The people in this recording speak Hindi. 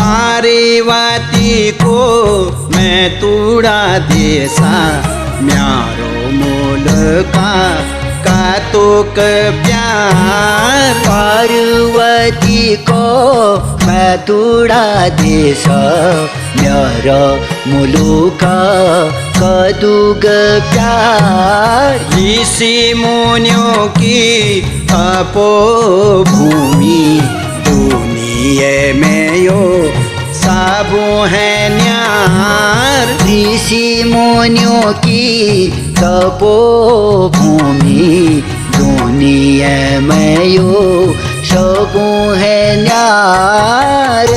तारी वाती को मैं तूड़ा देसा म्यारो मोल का तो प्यार पार्वती को मैं तूड़ा देसा म्यारो मुलुका कदुग प्यार ऋषि मुनियों की अपो भूमि दुनिया में यो साबु है न्यार ऋषि मुनियों की तपो भूमि दुनिया में यो सबू है न्यार।